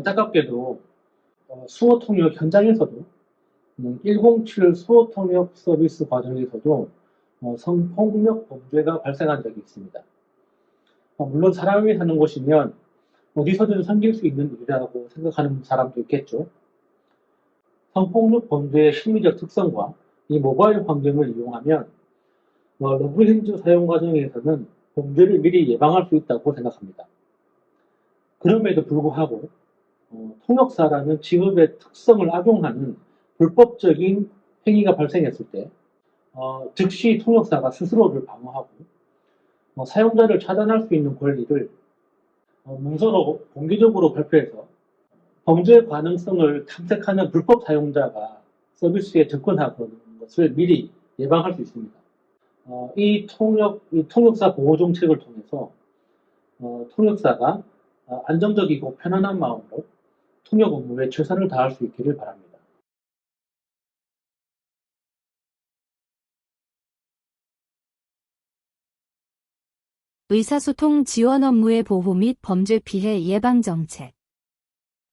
안타깝게도 수어 통역 현장에서도 107 수어 통역 서비스 과정에서도 성폭력 범죄가 발생한 적이 있습니다. 물론 사람이 사는 곳이면 어디서든 생길 수 있는 일이라고 생각하는 사람도 있겠죠. 성폭력 범죄의 심리적 특성과 이 모바일 환경을 이용하면 러브핸즈 사용 과정에서는 범죄를 미리 예방할 수 있다고 생각합니다. 그럼에도 불구하고 통역사라는 직업의 특성을 악용하는 불법적인 행위가 발생했을 때 즉시 통역사가 스스로를 방어하고 사용자를 차단할 수 있는 권리를 문서로 공개적으로 발표해서 범죄 가능성을 탐색하는 불법 사용자가 서비스에 접근하는 것을 미리 예방할 수 있습니다. 이 통역사 보호 정책을 통해서 통역사가 안정적이고 편안한 마음으로 통역 업무에 최선을 다할 수 있기를 바랍니다. 의사소통 지원 업무의 보호 및 범죄 피해 예방 정책.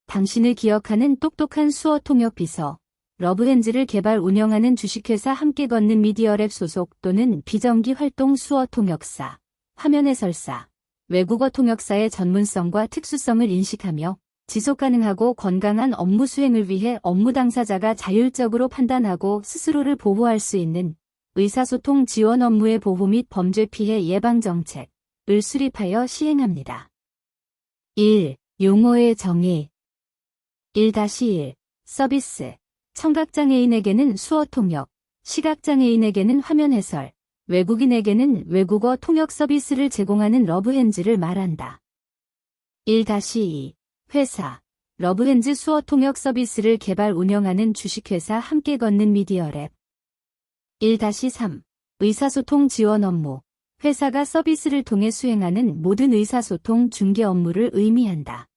당신을 기억하는 똑똑한 수어 통역 비서. 러브핸즈를 개발 운영하는 주식회사 함께 걷는 미디어랩 소속 또는 비정기 활동 수어 통역사, 화면 해설사, 외국어 통역사의 전문성과 특수성을 인식하며 지속 가능하고 건강한 업무 수행을 위해 업무 당사자가 자율적으로 판단하고 스스로를 보호할 수 있는 의사소통 지원 업무의 보호 및 범죄 피해 예방 정책을 수립하여 시행합니다. 1. 용어의 정의. 1-1. 서비스. 청각장애인에게는 수어 통역, 시각장애인에게는 화면 해설, 외국인에게는 외국어 통역 서비스를 제공하는 러브핸즈를 말한다. 1-2. 회사. 러브핸즈 수어 통역 서비스를 개발 운영하는 주식회사 함께 걷는 미디어랩. 1-3. 의사소통 지원 업무. 회사가 서비스를 통해 수행하는 모든 의사소통 중개 업무를 의미한다.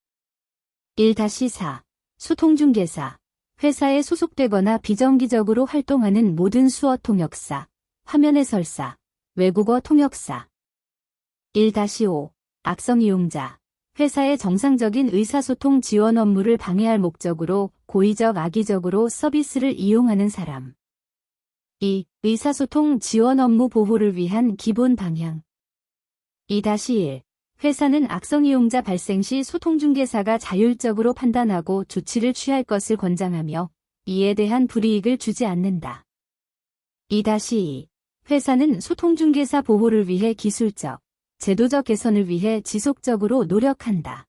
1-4. 소통중개사. 회사에 소속되거나 비정기적으로 활동하는 모든 수어 통역사, 화면 해설사, 외국어 통역사. 1-5. 악성 이용자. 회사의 정상적인 의사소통 지원 업무를 방해할 목적으로 고의적 악의적으로 서비스를 이용하는 사람. 2. 의사소통 지원 업무 보호를 위한 기본 방향. 2-1. 회사는 악성 이용자 발생 시 소통중개사가 자율적으로 판단하고 조치를 취할 것을 권장하며 이에 대한 불이익을 주지 않는다. 2-2. 회사는 소통중개사 보호를 위해 기술적, 제도적 개선을 위해 지속적으로 노력한다.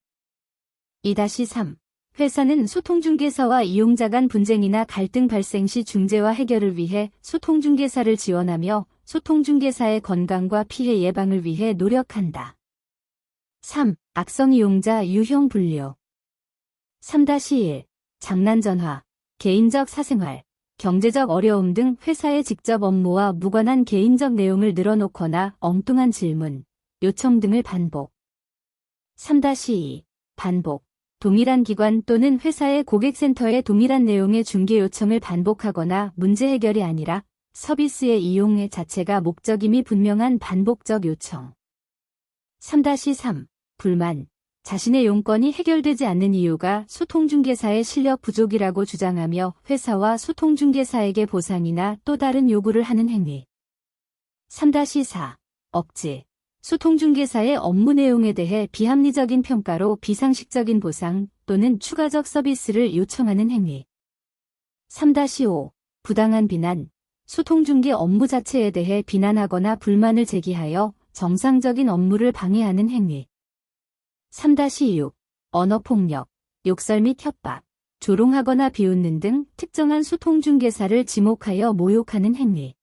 2-3. 회사는 소통중개사와 이용자 간 분쟁이나 갈등 발생 시 중재와 해결을 위해 소통중개사를 지원하며 소통중개사의 건강과 피해 예방을 위해 노력한다. 3. 악성 이용자 유형 분류. 3-1. 장난 전화, 개인적 사생활, 경제적 어려움 등 회사의 직접 업무와 무관한 개인적 내용을 늘어놓거나 엉뚱한 질문, 요청 등을 반복. 3-2. 반복. 동일한 기관 또는 회사의 고객센터에 동일한 내용의 중개 요청을 반복하거나 문제 해결이 아니라 서비스의 이용 자체가 목적임이 분명한 반복적 요청. 3-3. 불만. 자신의 용건이 해결되지 않는 이유가 소통중개사의 실력 부족이라고 주장하며 회사와 소통중개사에게 보상이나 또 다른 요구를 하는 행위. 3-4. 억지. 소통중개사의 업무 내용에 대해 비합리적인 평가로 비상식적인 보상 또는 추가적 서비스를 요청하는 행위. 3-5. 부당한 비난. 소통중개 업무 자체에 대해 비난하거나 불만을 제기하여 정상적인 업무를 방해하는 행위. 3-6. 언어폭력, 욕설 및 협박, 조롱하거나 비웃는 등 특정한 소통중개사를 지목하여 모욕하는 행위.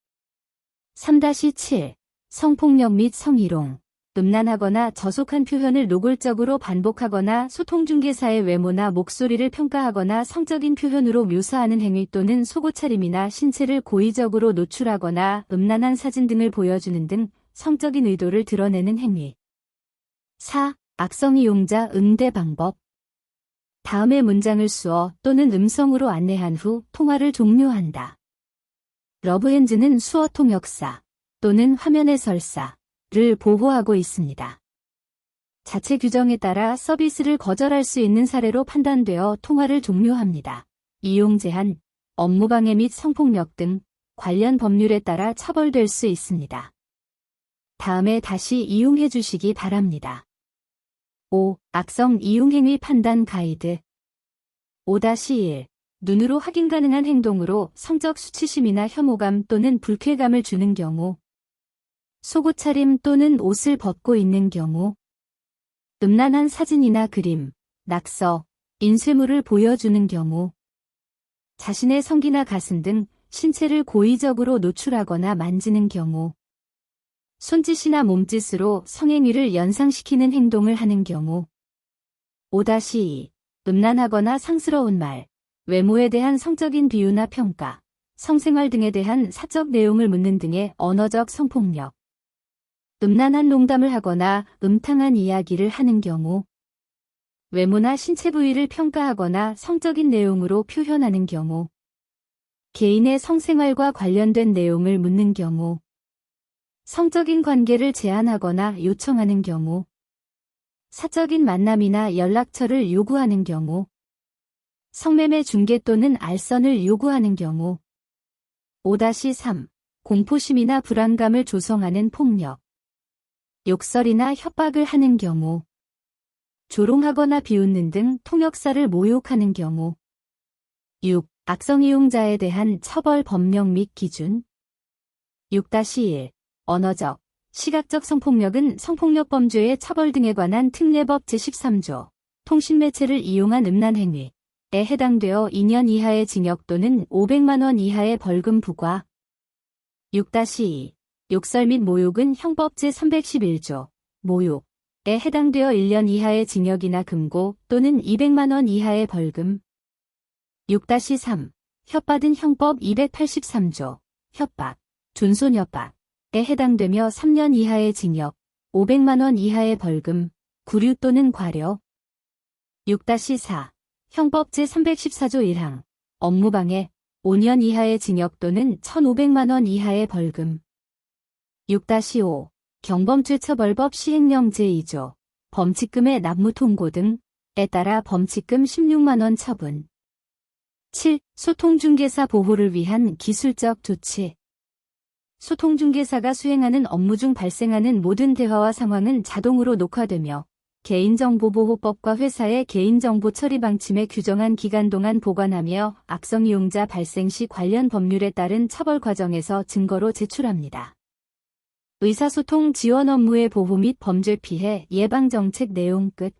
3-7. 성폭력 및 성희롱, 음란하거나 저속한 표현을 노골적으로 반복하거나 소통중개사의 외모나 목소리를 평가하거나 성적인 표현으로 묘사하는 행위 또는 속옷차림이나 신체를 고의적으로 노출하거나 음란한 사진 등을 보여주는 등 성적인 의도를 드러내는 행위. 4. 악성 이용자 응대 방법. 다음의 문장을 수어 또는 음성으로 안내한 후 통화를 종료한다. 러브핸즈는 수어 통역사 또는 화면 해설사를 보호하고 있습니다. 자체 규정에 따라 서비스를 거절할 수 있는 사례로 판단되어 통화를 종료합니다. 이용 제한, 업무방해 및 성폭력 등 관련 법률에 따라 처벌될 수 있습니다. 다음에 다시 이용해 주시기 바랍니다. 5. 악성 이용행위 판단 가이드 5-1. 눈으로 확인 가능한 행동으로 성적 수치심이나 혐오감 또는 불쾌감을 주는 경우, 속옷차림 또는 옷을 벗고 있는 경우, 음란한 사진이나 그림, 낙서, 인쇄물을 보여주는 경우, 자신의 성기나 가슴 등 신체를 고의적으로 노출하거나 만지는 경우, 손짓이나 몸짓으로 성행위를 연상시키는 행동을 하는 경우, 5-2. 음란하거나 상스러운 말, 외모에 대한 성적인 비유나 평가, 성생활 등에 대한 사적 내용을 묻는 등의 언어적 성폭력, 음란한 농담을 하거나 음탕한 이야기를 하는 경우, 외모나 신체 부위를 평가하거나 성적인 내용으로 표현하는 경우, 개인의 성생활과 관련된 내용을 묻는 경우, 성적인 관계를 제안하거나 요청하는 경우, 사적인 만남이나 연락처를 요구하는 경우, 성매매 중개 또는 알선을 요구하는 경우, 5-3. 공포심이나 불안감을 조성하는 폭력, 욕설이나 협박을 하는 경우, 조롱하거나 비웃는 등 통역사를 모욕하는 경우, 6. 악성 이용자에 대한 처벌 법령 및 기준 6-1. 언어적, 시각적 성폭력은 성폭력 범죄의 처벌 등에 관한 특례법 제13조, 통신매체를 이용한 음란 행위에 해당되어 2년 이하의 징역 또는 500만 원 이하의 벌금 부과 6-2. 욕설 및 모욕은 형법 제311조, 모욕에 해당되어 1년 이하의 징역이나 금고 또는 200만 원 이하의 벌금 6-3. 협박은 형법 283조, 협박, 존손협박에 해당되며 3년 이하의 징역, 500만 원 이하의 벌금, 구류 또는 과료 6-4. 형법 제314조 1항, 업무방해, 5년 이하의 징역 또는 1,500만 원 이하의 벌금 6-5. 경범죄처벌법 시행령 제2조, 범칙금의 납부통고 등에 따라 범칙금 16만 원 처분 7. 소통중개사 보호를 위한 기술적 조치 소통중개사가 수행하는 업무 중 발생하는 모든 대화와 상황은 자동으로 녹화되며 개인정보보호법과 회사의 개인정보 처리 방침에 규정한 기간 동안 보관하며 악성 이용자 발생 시 관련 법률에 따른 처벌 과정에서 증거로 제출합니다. 의사소통 지원 업무의 보호 및 범죄 피해 예방 정책 내용 끝.